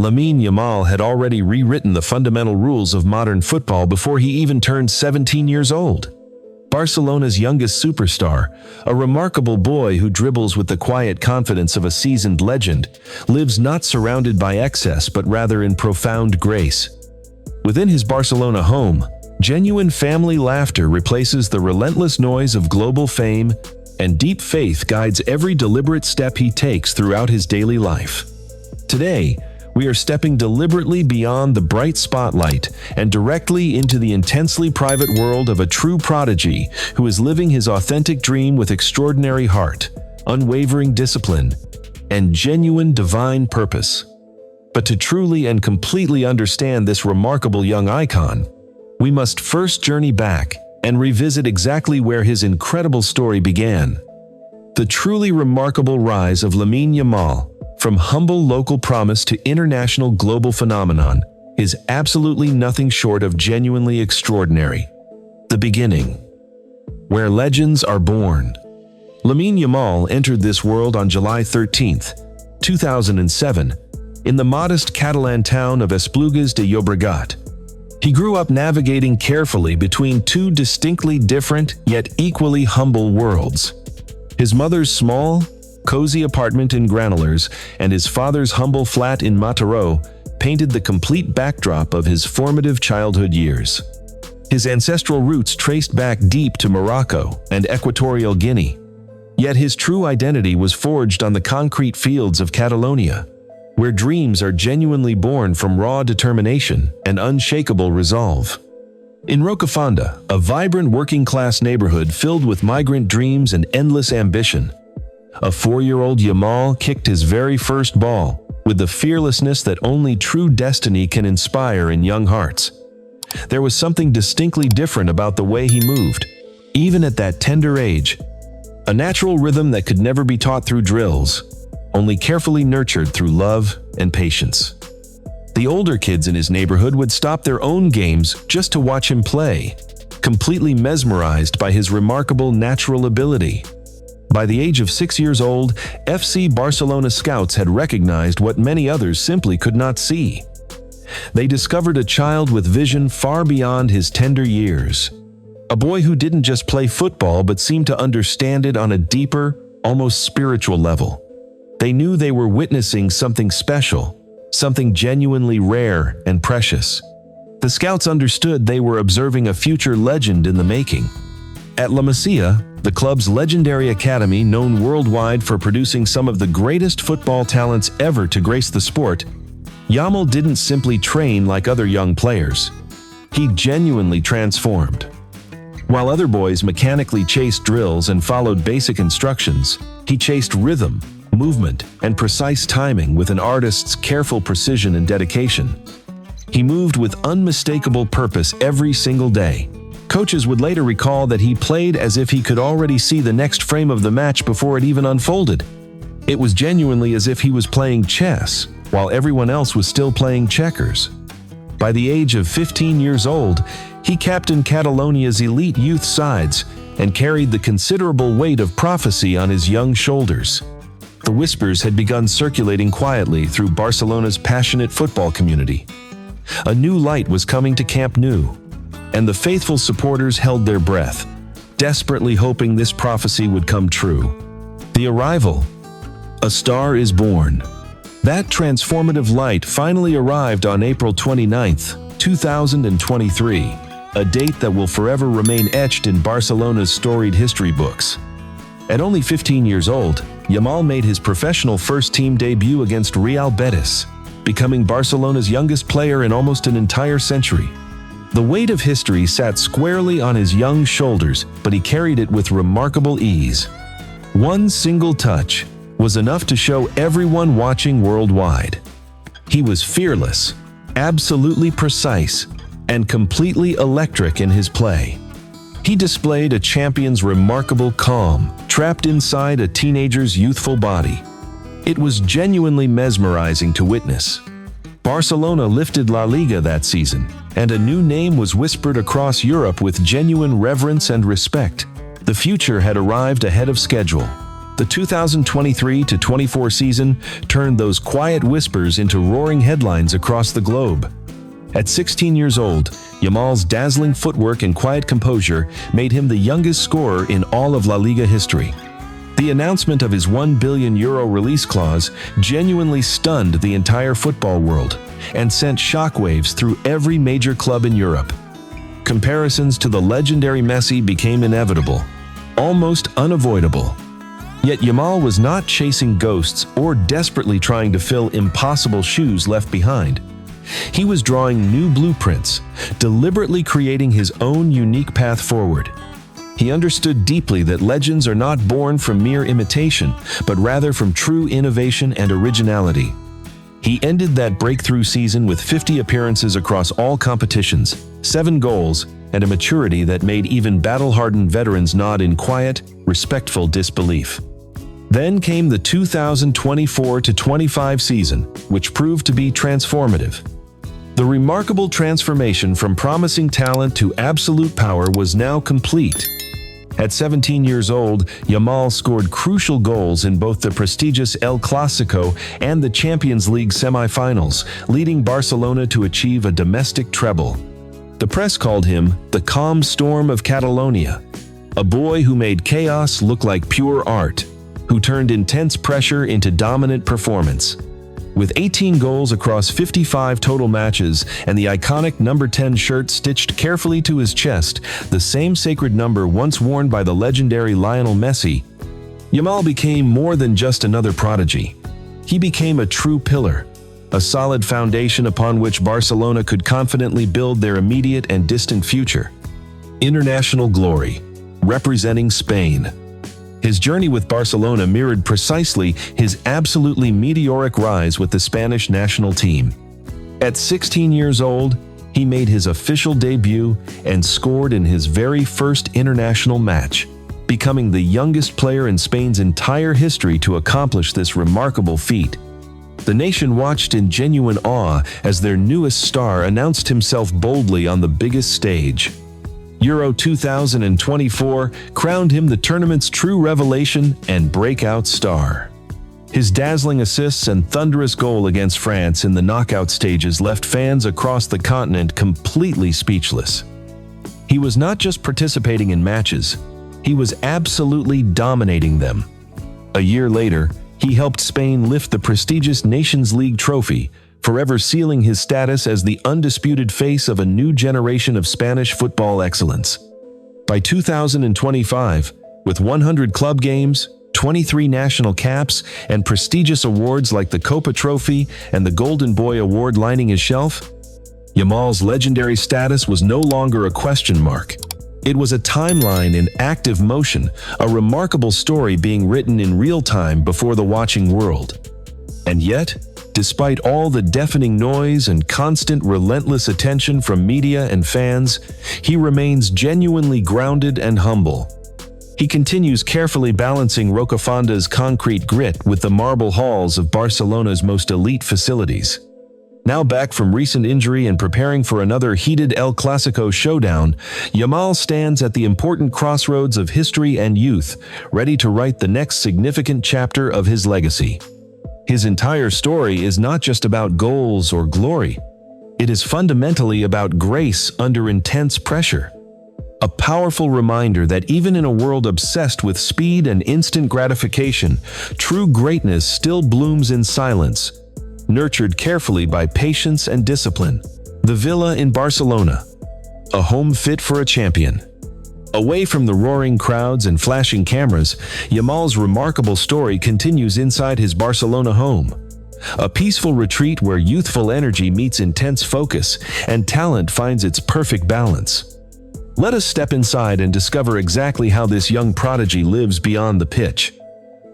Lamine Yamal had already rewritten the fundamental rules of modern football before he even turned 17 years old. Barcelona's youngest superstar, a remarkable boy who dribbles with the quiet confidence of a seasoned legend, lives not surrounded by excess but rather in profound grace. Within his Barcelona home, genuine family laughter replaces the relentless noise of global fame, and deep faith guides every deliberate step he takes throughout his daily life. Today, we are stepping deliberately beyond the bright spotlight and directly into the intensely private world of a true prodigy who is living his authentic dream with extraordinary heart, unwavering discipline, and genuine divine purpose. But to truly and completely understand this remarkable young icon, we must first journey back and revisit exactly where his incredible story began. The truly remarkable rise of Lamine Yamal, from humble local promise to international global phenomenon, is absolutely nothing short of genuinely extraordinary. The beginning. Where legends are born. Lamine Yamal entered this world on July 13, 2007, in the modest Catalan town of Esplugues de Llobregat. He grew up navigating carefully between two distinctly different yet equally humble worlds. His mother's small, cozy apartment in Granollers and his father's humble flat in Mataró painted the complete backdrop of his formative childhood years. His ancestral roots traced back deep to Morocco and Equatorial Guinea. Yet his true identity was forged on the concrete fields of Catalonia, where dreams are genuinely born from raw determination and unshakable resolve. In Rocafonda, a vibrant working-class neighborhood filled with migrant dreams and endless ambition, a 4-year-old Yamal kicked his very first ball with the fearlessness that only true destiny can inspire in young hearts. There was something distinctly different about the way he moved, even at that tender age. A natural rhythm that could never be taught through drills, only carefully nurtured through love and patience. The older kids in his neighborhood would stop their own games just to watch him play, completely mesmerized by his remarkable natural ability. By the age of 6 years old, FC Barcelona scouts had recognized what many others simply could not see. They discovered a child with vision far beyond his tender years. A boy who didn't just play football but seemed to understand it on a deeper, almost spiritual level. They knew they were witnessing something special, something genuinely rare and precious. The scouts understood they were observing a future legend in the making. At La Masia, the club's legendary academy known worldwide for producing some of the greatest football talents ever to grace the sport, Yamal didn't simply train like other young players. He genuinely transformed. While other boys mechanically chased drills and followed basic instructions, he chased rhythm, movement, and precise timing with an artist's careful precision and dedication. He moved with unmistakable purpose every single day. Coaches would later recall that he played as if he could already see the next frame of the match before it even unfolded. It was genuinely as if he was playing chess, while everyone else was still playing checkers. By the age of 15 years old, he captained Catalonia's elite youth sides and carried the considerable weight of prophecy on his young shoulders. The whispers had begun circulating quietly through Barcelona's passionate football community. A new light was coming to Camp Nou, and the faithful supporters held their breath, desperately hoping this prophecy would come true. The arrival. A star is born. That transformative light finally arrived on April 29, 2023, a date that will forever remain etched in Barcelona's storied history books. At only 15 years old, Yamal made his professional first-team debut against Real Betis, becoming Barcelona's youngest player in almost an entire century. The weight of history sat squarely on his young shoulders, but he carried it with remarkable ease. One single touch was enough to show everyone watching worldwide. He was fearless, absolutely precise, and completely electric in his play. He displayed a champion's remarkable calm, trapped inside a teenager's youthful body. It was genuinely mesmerizing to witness. Barcelona lifted La Liga that season, and a new name was whispered across Europe with genuine reverence and respect. The future had arrived ahead of schedule. The 2023-24 season turned those quiet whispers into roaring headlines across the globe. At 16 years old, Yamal's dazzling footwork and quiet composure made him the youngest scorer in all of La Liga history. The announcement of his €1 billion release clause genuinely stunned the entire football world and sent shockwaves through every major club in Europe. Comparisons to the legendary Messi became inevitable, almost unavoidable. Yet Yamal was not chasing ghosts or desperately trying to fill impossible shoes left behind. He was drawing new blueprints, deliberately creating his own unique path forward. He understood deeply that legends are not born from mere imitation, but rather from true innovation and originality. He ended that breakthrough season with 50 appearances across all competitions, 7 goals, and a maturity that made even battle-hardened veterans nod in quiet, respectful disbelief. Then came the 2024-25 season, which proved to be transformative. The remarkable transformation from promising talent to absolute power was now complete. At 17 years old, Yamal scored crucial goals in both the prestigious El Clasico and the Champions League semi-finals, leading Barcelona to achieve a domestic treble. The press called him the calm storm of Catalonia, a boy who made chaos look like pure art, who turned intense pressure into dominant performance. With 18 goals across 55 total matches and the iconic number 10 shirt stitched carefully to his chest, the same sacred number once worn by the legendary Lionel Messi, Yamal became more than just another prodigy. He became a true pillar, a solid foundation upon which Barcelona could confidently build their immediate and distant future. International glory, representing Spain. His journey with Barcelona mirrored precisely his absolutely meteoric rise with the Spanish national team. At 16 years old, he made his official debut and scored in his very first international match, becoming the youngest player in Spain's entire history to accomplish this remarkable feat. The nation watched in genuine awe as their newest star announced himself boldly on the biggest stage. Euro 2024 crowned him the tournament's true revelation and breakout star. His dazzling assists and thunderous goal against France in the knockout stages left fans across the continent completely speechless. He was not just participating in matches, he was absolutely dominating them. A year later, he helped Spain lift the prestigious Nations League trophy, forever sealing his status as the undisputed face of a new generation of Spanish football excellence. By 2025, with 100 club games, 23 national caps, and prestigious awards like the Copa Trophy and the Golden Boy Award lining his shelf, Yamal's legendary status was no longer a question mark. It was a timeline in active motion, a remarkable story being written in real time before the watching world. And yet, despite all the deafening noise and constant relentless attention from media and fans, he remains genuinely grounded and humble. He continues carefully balancing Rocafonda's concrete grit with the marble halls of Barcelona's most elite facilities. Now back from recent injury and preparing for another heated El Clasico showdown, Yamal stands at the important crossroads of history and youth, ready to write the next significant chapter of his legacy. His entire story is not just about goals or glory. It is fundamentally about grace under intense pressure. A powerful reminder that even in a world obsessed with speed and instant gratification, true greatness still blooms in silence, nurtured carefully by patience and discipline. The Villa in Barcelona, a home fit for a champion. Away from the roaring crowds and flashing cameras, Yamal's remarkable story continues inside his Barcelona home. A peaceful retreat where youthful energy meets intense focus and talent finds its perfect balance. Let us step inside and discover exactly how this young prodigy lives beyond the pitch.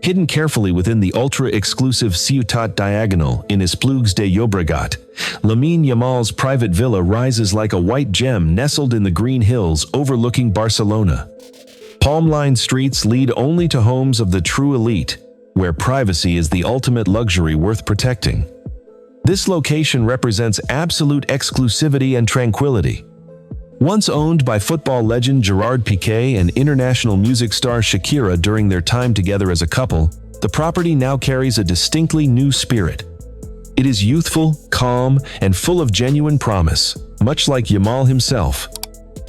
Hidden carefully within the ultra-exclusive Ciutat Diagonal in Esplugues de Llobregat, Lamine Yamal's private villa rises like a white gem nestled in the green hills overlooking Barcelona. Palm-lined streets lead only to homes of the true elite, where privacy is the ultimate luxury worth protecting. This location represents absolute exclusivity and tranquility. Once owned by football legend Gerard Piqué and international music star Shakira during their time together as a couple, the property now carries a distinctly new spirit. It is youthful, calm, and full of genuine promise, much like Yamal himself.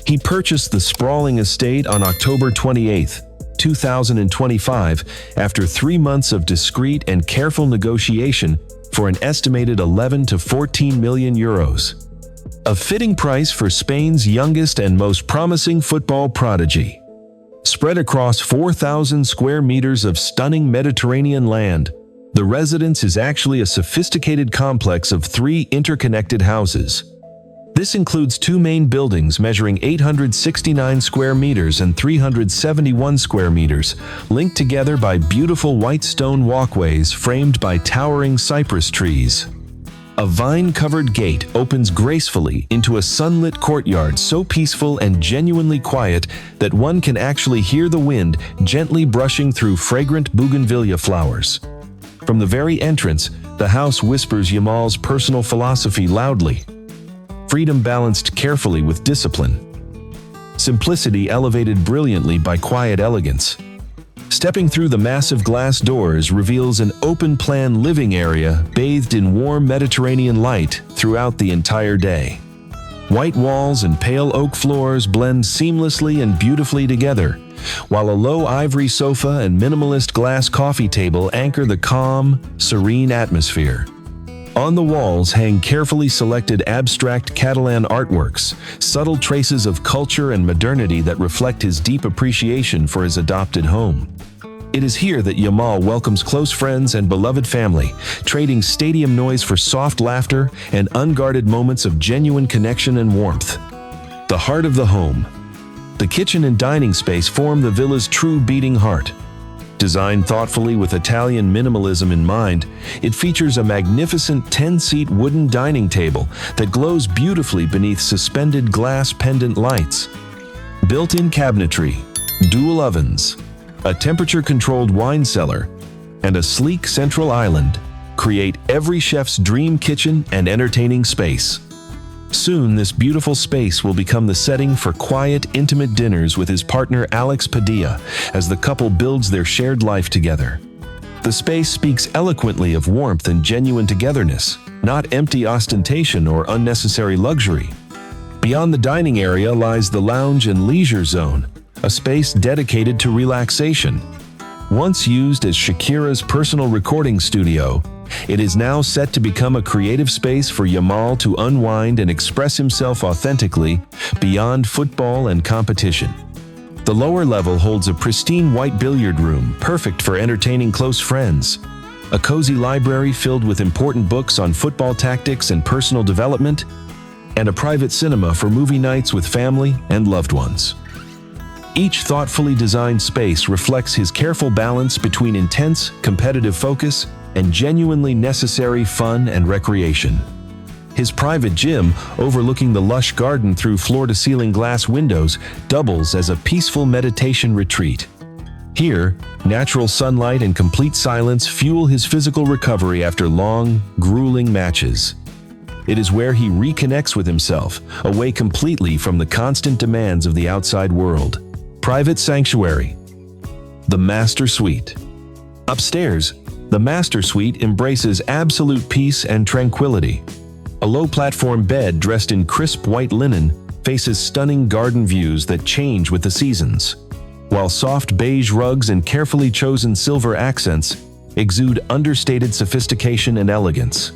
He purchased the sprawling estate on October 28, 2025, after 3 months of discreet and careful negotiation for an estimated 11 to 14 million euros. A fitting price for Spain's youngest and most promising football prodigy. Spread across 4,000 square meters of stunning Mediterranean land, the residence is actually a sophisticated complex of 3 interconnected houses. This includes 2 main buildings measuring 869 square meters and 371 square meters, linked together by beautiful white stone walkways framed by towering cypress trees. A vine-covered gate opens gracefully into a sunlit courtyard so peaceful and genuinely quiet that one can actually hear the wind gently brushing through fragrant bougainvillea flowers. From the very entrance, the house whispers Yamal's personal philosophy loudly. Freedom balanced carefully with discipline. Simplicity elevated brilliantly by quiet elegance. Stepping through the massive glass doors reveals an open-plan living area bathed in warm Mediterranean light throughout the entire day. White walls and pale oak floors blend seamlessly and beautifully together, while a low ivory sofa and minimalist glass coffee table anchor the calm, serene atmosphere. On the walls hang carefully selected abstract Catalan artworks, subtle traces of culture and modernity that reflect his deep appreciation for his adopted home. It is here that Yamal welcomes close friends and beloved family, trading stadium noise for soft laughter and unguarded moments of genuine connection and warmth. The heart of the home. The kitchen and dining space form the villa's true beating heart. Designed thoughtfully with Italian minimalism in mind, it features a magnificent 10-seat wooden dining table that glows beautifully beneath suspended glass pendant lights. Built-in cabinetry, dual ovens, a temperature-controlled wine cellar, and a sleek central island create every chef's dream kitchen and entertaining space. Soon, this beautiful space will become the setting for quiet, intimate dinners with his partner Alex Padilla as the couple builds their shared life together. The space speaks eloquently of warmth and genuine togetherness, not empty ostentation or unnecessary luxury. Beyond the dining area lies the lounge and leisure zone, a space dedicated to relaxation. Once used as Shakira's personal recording studio, it is now set to become a creative space for Yamal to unwind and express himself authentically beyond football and competition. The lower level holds a pristine white billiard room, perfect for entertaining close friends, a cozy library filled with important books on football tactics and personal development, and a private cinema for movie nights with family and loved ones. Each thoughtfully designed space reflects his careful balance between intense, competitive focus and genuinely necessary fun and recreation. His private gym, overlooking the lush garden through floor-to-ceiling glass windows, doubles as a peaceful meditation retreat. Here, natural sunlight and complete silence fuel his physical recovery after long, grueling matches. It is where he reconnects with himself, away completely from the constant demands of the outside world. Private sanctuary. The Master Suite. Upstairs, the Master Suite embraces absolute peace and tranquility. A low-platform bed dressed in crisp white linen faces stunning garden views that change with the seasons, while soft beige rugs and carefully chosen silver accents exude understated sophistication and elegance.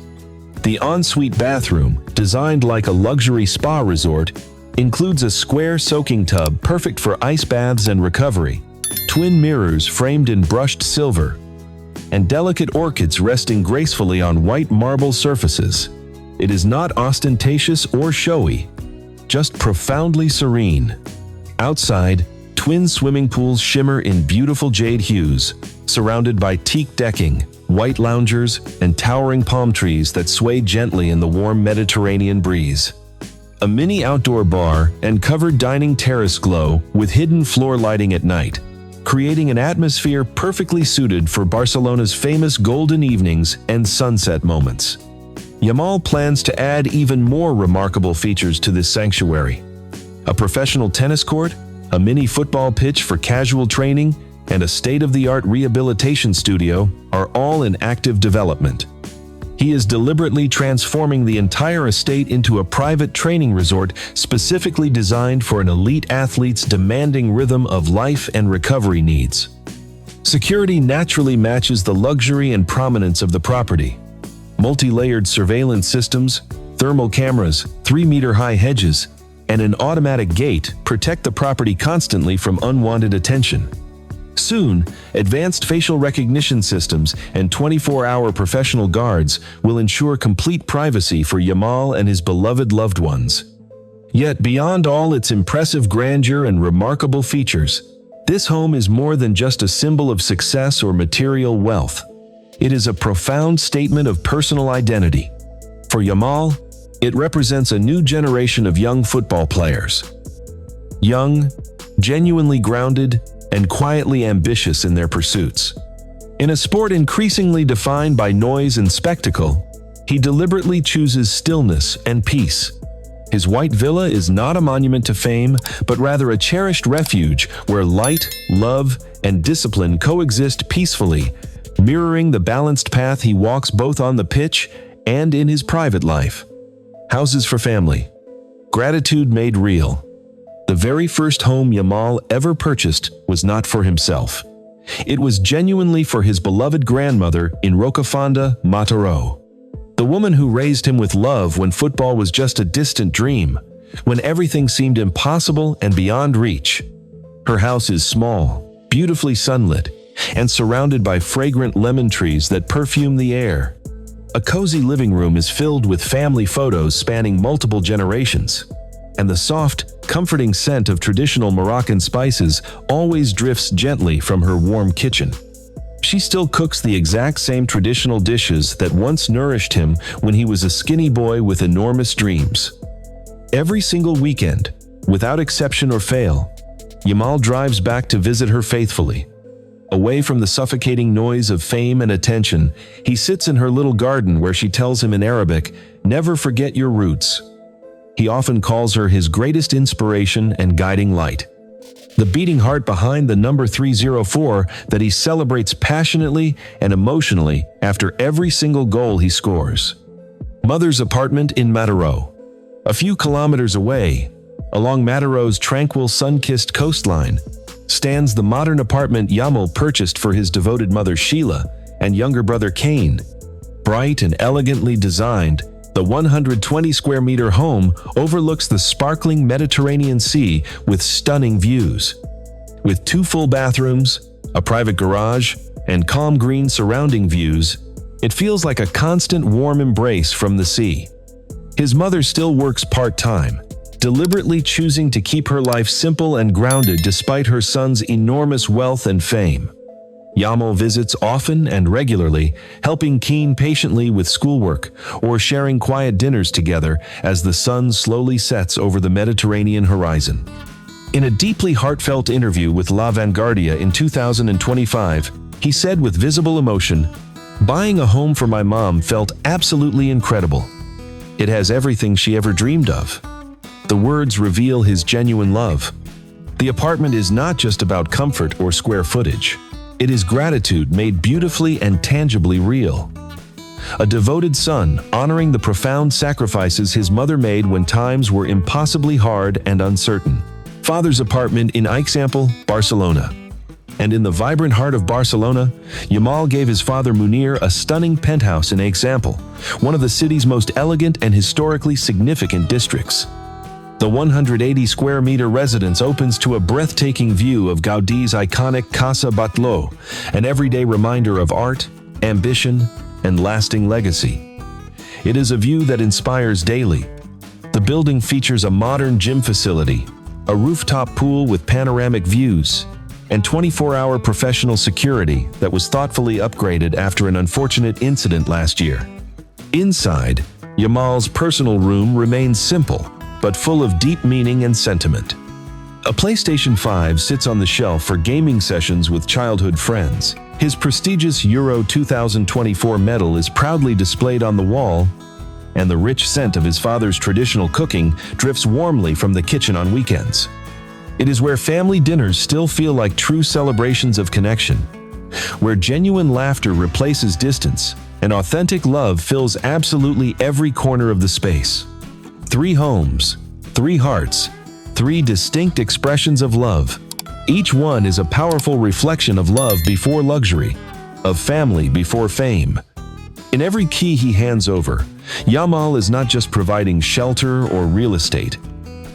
The ensuite bathroom, designed like a luxury spa resort, includes a square soaking tub perfect for ice baths and recovery, twin mirrors framed in brushed silver, and delicate orchids resting gracefully on white marble surfaces. It is not ostentatious or showy, just profoundly serene. Outside, twin swimming pools shimmer in beautiful jade hues, surrounded by teak decking, white loungers, and towering palm trees that sway gently in the warm Mediterranean breeze. A mini outdoor bar and covered dining terrace glow with hidden floor lighting at night, creating an atmosphere perfectly suited for Barcelona's famous golden evenings and sunset moments. Yamal plans to add even more remarkable features to this sanctuary. A professional tennis court, a mini football pitch for casual training, and a state-of-the-art rehabilitation studio are all in active development. He is deliberately transforming the entire estate into a private training resort specifically designed for an elite athlete's demanding rhythm of life and recovery needs. Security naturally matches the luxury and prominence of the property. Multi-layered surveillance systems, thermal cameras, 3-meter-high hedges, and an automatic gate protect the property constantly from unwanted attention. Soon, advanced facial recognition systems and 24-hour professional guards will ensure complete privacy for Yamal and his beloved loved ones. Yet beyond all its impressive grandeur and remarkable features, this home is more than just a symbol of success or material wealth. It is a profound statement of personal identity. For Yamal, it represents a new generation of young football players. Young, genuinely grounded, and quietly ambitious in their pursuits. In a sport increasingly defined by noise and spectacle, he deliberately chooses stillness and peace. His white villa is not a monument to fame, but rather a cherished refuge where light, love, and discipline coexist peacefully, mirroring the balanced path he walks both on the pitch and in his private life. Houses for family. Gratitude made real. The very first home Yamal ever purchased was not for himself. It was genuinely for his beloved grandmother in Rocafonda, Mataró. The woman who raised him with love when football was just a distant dream, when everything seemed impossible and beyond reach. Her house is small, beautifully sunlit, and surrounded by fragrant lemon trees that perfume the air. A cozy living room is filled with family photos spanning multiple generations, and the soft, comforting scent of traditional Moroccan spices always drifts gently from her warm kitchen. She still cooks the exact same traditional dishes that once nourished him when he was a skinny boy with enormous dreams. Every single weekend, without exception or fail, Yamal drives back to visit her faithfully. Away from the suffocating noise of fame and attention, he sits in her little garden where she tells him in Arabic, "Never forget your roots." He often calls her his greatest inspiration and guiding light. The beating heart behind the number 304 that he celebrates passionately and emotionally after every single goal he scores. Mother's apartment in Mataró. A few kilometers away, along Mataró's tranquil sun-kissed coastline, stands the modern apartment Yamal purchased for his devoted mother Sheila and younger brother Cain. Bright and elegantly designed, the 120-square-meter home overlooks the sparkling Mediterranean Sea with stunning views. With 2 full bathrooms, a private garage, and calm green surrounding views, it feels like a constant warm embrace from the sea. His mother still works part-time, deliberately choosing to keep her life simple and grounded despite her son's enormous wealth and fame. Yamal visits often and regularly, helping Cain patiently with schoolwork or sharing quiet dinners together as the sun slowly sets over the Mediterranean horizon. In a deeply heartfelt interview with La Vanguardia in 2025, he said with visible emotion, "Buying a home for my mom felt absolutely incredible. It has everything she ever dreamed of." The words reveal his genuine love. The apartment is not just about comfort or square footage. It is gratitude made beautifully and tangibly real. A devoted son honoring the profound sacrifices his mother made when times were impossibly hard and uncertain. Father's apartment in Eixample, Barcelona. And in the vibrant heart of Barcelona, Yamal gave his father Munir a stunning penthouse in Eixample, one of the city's most elegant and historically significant districts. The 180-square-meter residence opens to a breathtaking view of Gaudi's iconic Casa Batlló, an everyday reminder of art, ambition, and lasting legacy. It is a view that inspires daily. The building features a modern gym facility, a rooftop pool with panoramic views, and 24-hour professional security that was thoughtfully upgraded after an unfortunate incident last year. Inside, Yamal's personal room remains simple, but full of deep meaning and sentiment. A PlayStation 5 sits on the shelf for gaming sessions with childhood friends. His prestigious Euro 2024 medal is proudly displayed on the wall, and the rich scent of his father's traditional cooking drifts warmly from the kitchen on weekends. It is where family dinners still feel like true celebrations of connection, where genuine laughter replaces distance, and authentic love fills absolutely every corner of the space. 3 homes, 3 hearts, 3 distinct expressions of love. Each one is a powerful reflection of love before luxury, of family before fame. In every key he hands over, Yamal is not just providing shelter or real estate.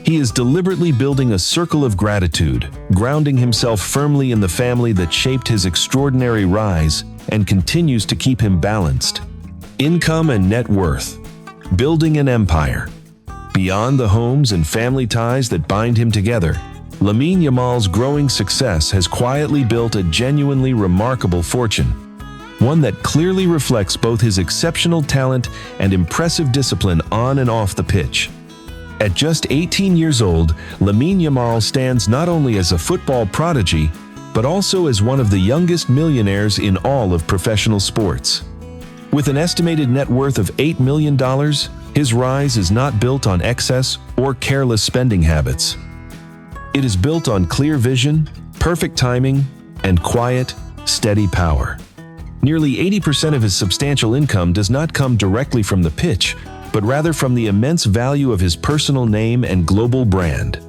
He is deliberately building a circle of gratitude, grounding himself firmly in the family that shaped his extraordinary rise and continues to keep him balanced. Income and net worth. Building an empire. Beyond the homes and family ties that bind him together, Lamine Yamal's growing success has quietly built a genuinely remarkable fortune, one that clearly reflects both his exceptional talent and impressive discipline on and off the pitch. At just 18 years old, Lamine Yamal stands not only as a football prodigy, but also as one of the youngest millionaires in all of professional sports. With an estimated net worth of $8 million, his rise is not built on excess or careless spending habits. It is built on clear vision, perfect timing, and quiet, steady power. Nearly 80% of his substantial income does not come directly from the pitch, but rather from the immense value of his personal name and global brand.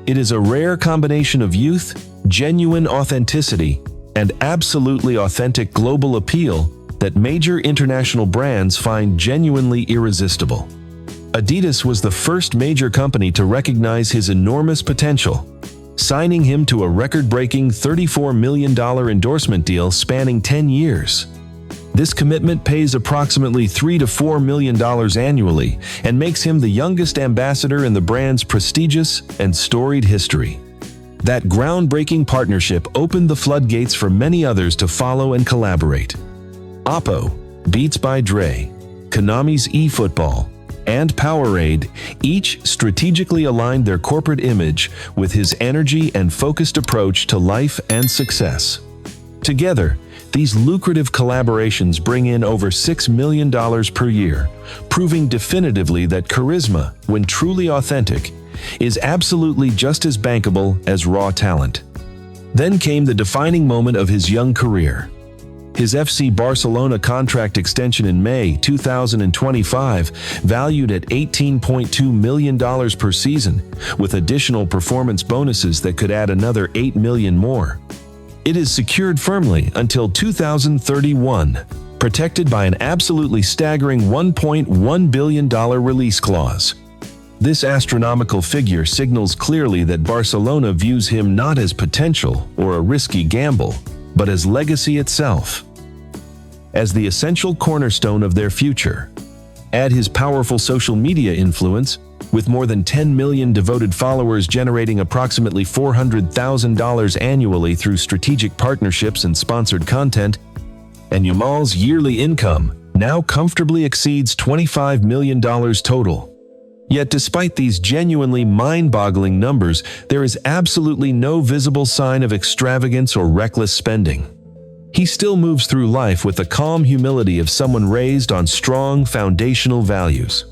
It is a rare combination of youth, genuine authenticity, and absolutely authentic global appeal that major international brands find genuinely irresistible. Adidas was the first major company to recognize his enormous potential, signing him to a record-breaking $34 million endorsement deal spanning 10 years. This commitment pays approximately $3 to $4 million annually and makes him the youngest ambassador in the brand's prestigious and storied history. That groundbreaking partnership opened the floodgates for many others to follow and collaborate. Oppo, Beats by Dre, Konami's eFootball, and Powerade each strategically aligned their corporate image with his energy and focused approach to life and success. Together, these lucrative collaborations bring in over $6 million per year, proving definitively that charisma, when truly authentic, is absolutely just as bankable as raw talent. Then came the defining moment of his young career. His FC Barcelona contract extension in May 2025, valued at $18.2 million per season, with additional performance bonuses that could add another $8 million more. It is secured firmly until 2031, protected by an absolutely staggering $1.1 billion release clause. This astronomical figure signals clearly that Barcelona views him not as potential or a risky gamble, but as legacy itself. As the essential cornerstone of their future. Add his powerful social media influence, with more than 10 million devoted followers generating approximately $400,000 annually through strategic partnerships and sponsored content, and Yamal's yearly income now comfortably exceeds $25 million total. Yet despite these genuinely mind-boggling numbers, there is absolutely no visible sign of extravagance or reckless spending. He still moves through life with the calm humility of someone raised on strong foundational values.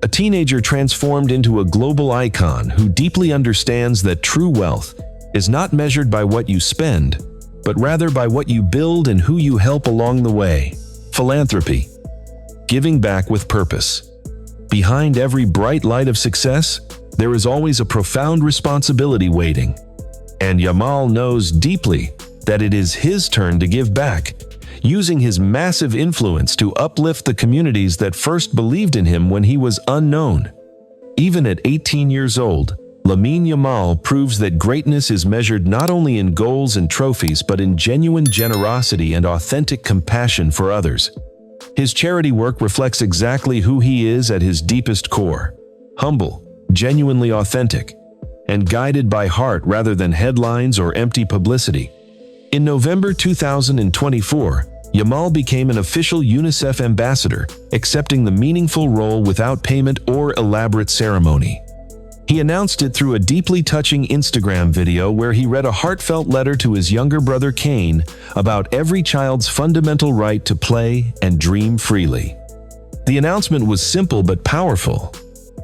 A teenager transformed into a global icon who deeply understands that true wealth is not measured by what you spend, but rather by what you build and who you help along the way. Philanthropy. Giving back with purpose. Behind every bright light of success, there is always a profound responsibility waiting. And Yamal knows deeply that it is his turn to give back, using his massive influence to uplift the communities that first believed in him when he was unknown. Even at 18 years old, Lamine Yamal proves that greatness is measured not only in goals and trophies but in genuine generosity and authentic compassion for others. His charity work reflects exactly who he is at his deepest core: humble, genuinely authentic, and guided by heart rather than headlines or empty publicity. In November 2024, Yamal became an official UNICEF ambassador, accepting the meaningful role without payment or elaborate ceremony. He announced it through a deeply touching Instagram video where he read a heartfelt letter to his younger brother Kane about every child's fundamental right to play and dream freely. The announcement was simple but powerful.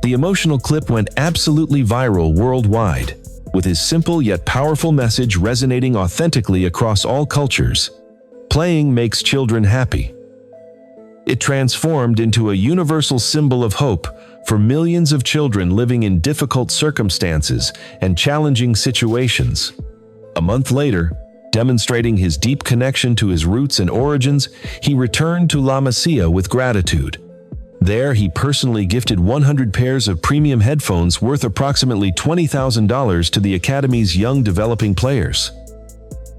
The emotional clip went absolutely viral worldwide, with his simple yet powerful message resonating authentically across all cultures. Playing makes children happy. It transformed into a universal symbol of hope for millions of children living in difficult circumstances and challenging situations. A month later, demonstrating his deep connection to his roots and origins, he returned to La Masia with gratitude. There, he personally gifted 100 pairs of premium headphones worth approximately $20,000 to the Academy's young developing players.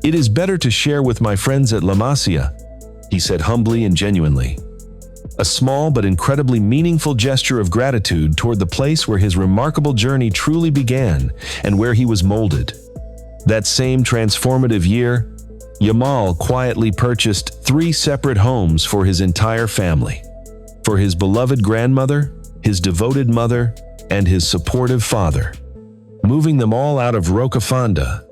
"It is better to share with my friends at La Masia," he said humbly and genuinely. A small but incredibly meaningful gesture of gratitude toward the place where his remarkable journey truly began and where he was molded. That same transformative year, Yamal quietly purchased 3 separate homes for his entire family. For his beloved grandmother, his devoted mother, and his supportive father. Moving them all out of Rocafonda,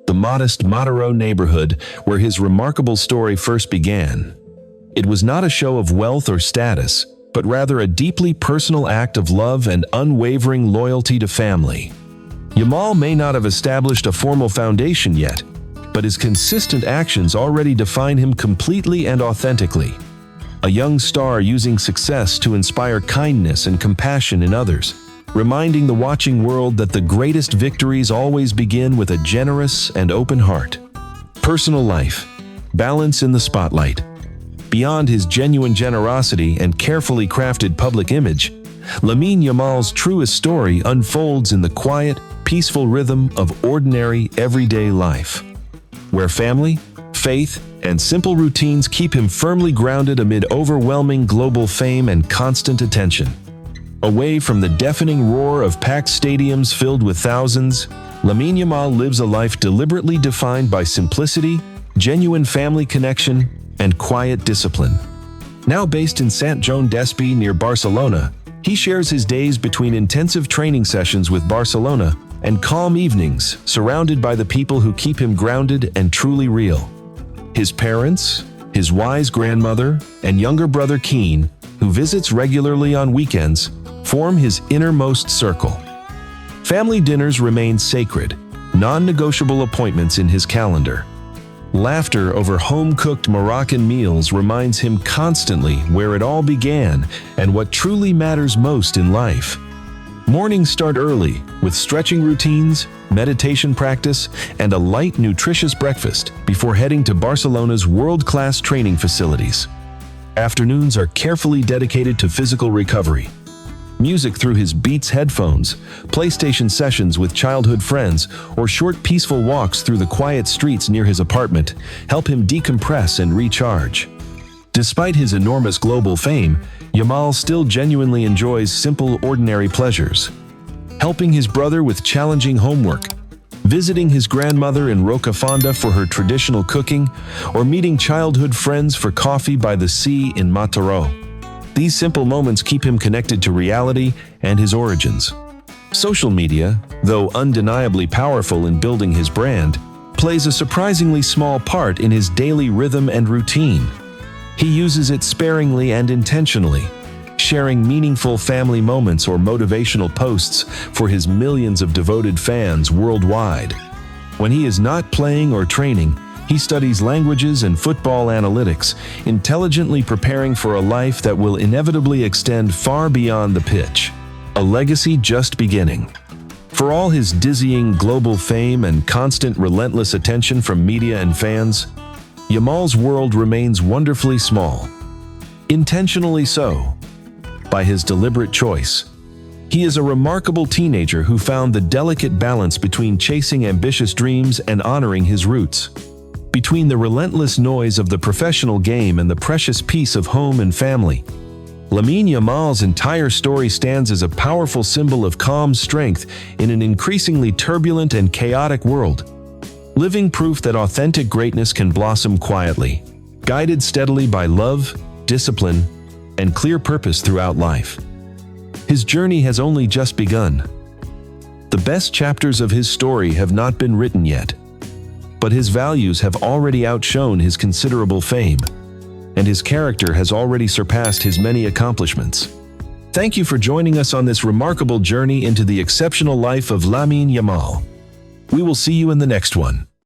the modest Mataró neighborhood where his remarkable story first began. It was not a show of wealth or status, but rather a deeply personal act of love and unwavering loyalty to family. Yamal may not have established a formal foundation yet, but his consistent actions already define him completely and authentically. A young star using success to inspire kindness and compassion in others, reminding the watching world that the greatest victories always begin with a generous and open heart. Personal life, balance in the spotlight. Beyond his genuine generosity and carefully crafted public image, Lamine Yamal's truest story unfolds in the quiet, peaceful rhythm of ordinary, everyday life, where family, faith, and simple routines keep him firmly grounded amid overwhelming global fame and constant attention. Away from the deafening roar of packed stadiums filled with thousands, Lamine Yamal lives a life deliberately defined by simplicity, genuine family connection, and quiet discipline. Now based in Sant Joan d'Espí near Barcelona, he shares his days between intensive training sessions with Barcelona and calm evenings surrounded by the people who keep him grounded and truly real. His parents, his wise grandmother, and younger brother Keen, who visits regularly on weekends, form his innermost circle. Family dinners remain sacred, non-negotiable appointments in his calendar. Laughter over home-cooked Moroccan meals reminds him constantly where it all began and what truly matters most in life. Mornings start early with stretching routines, meditation practice, and a light, nutritious breakfast before heading to Barcelona's world-class training facilities. Afternoons are carefully dedicated to physical recovery. Music through his Beats headphones, PlayStation sessions with childhood friends, or short peaceful walks through the quiet streets near his apartment help him decompress and recharge. Despite his enormous global fame, Yamal still genuinely enjoys simple, ordinary pleasures. Helping his brother with challenging homework, visiting his grandmother in Rocafonda for her traditional cooking, or meeting childhood friends for coffee by the sea in Mataró. These simple moments keep him connected to reality and his origins. Social media, though undeniably powerful in building his brand, plays a surprisingly small part in his daily rhythm and routine. He uses it sparingly and intentionally, sharing meaningful family moments or motivational posts for his millions of devoted fans worldwide. When he is not playing or training, he studies languages and football analytics, intelligently preparing for a life that will inevitably extend far beyond the pitch. A legacy just beginning. For all his dizzying global fame and constant relentless attention from media and fans, Yamal's world remains wonderfully small. Intentionally so, by his deliberate choice. He is a remarkable teenager who found the delicate balance between chasing ambitious dreams and honoring his roots. Between the relentless noise of the professional game and the precious peace of home and family, Lamine Yamal's entire story stands as a powerful symbol of calm strength in an increasingly turbulent and chaotic world. Living proof that authentic greatness can blossom quietly, guided steadily by love, discipline, and clear purpose throughout life. His journey has only just begun. The best chapters of his story have not been written yet, but his values have already outshone his considerable fame. and his character has already surpassed his many accomplishments. Thank you for joining us on this remarkable journey into the exceptional life of Lamine Yamal. We will see you in the next one.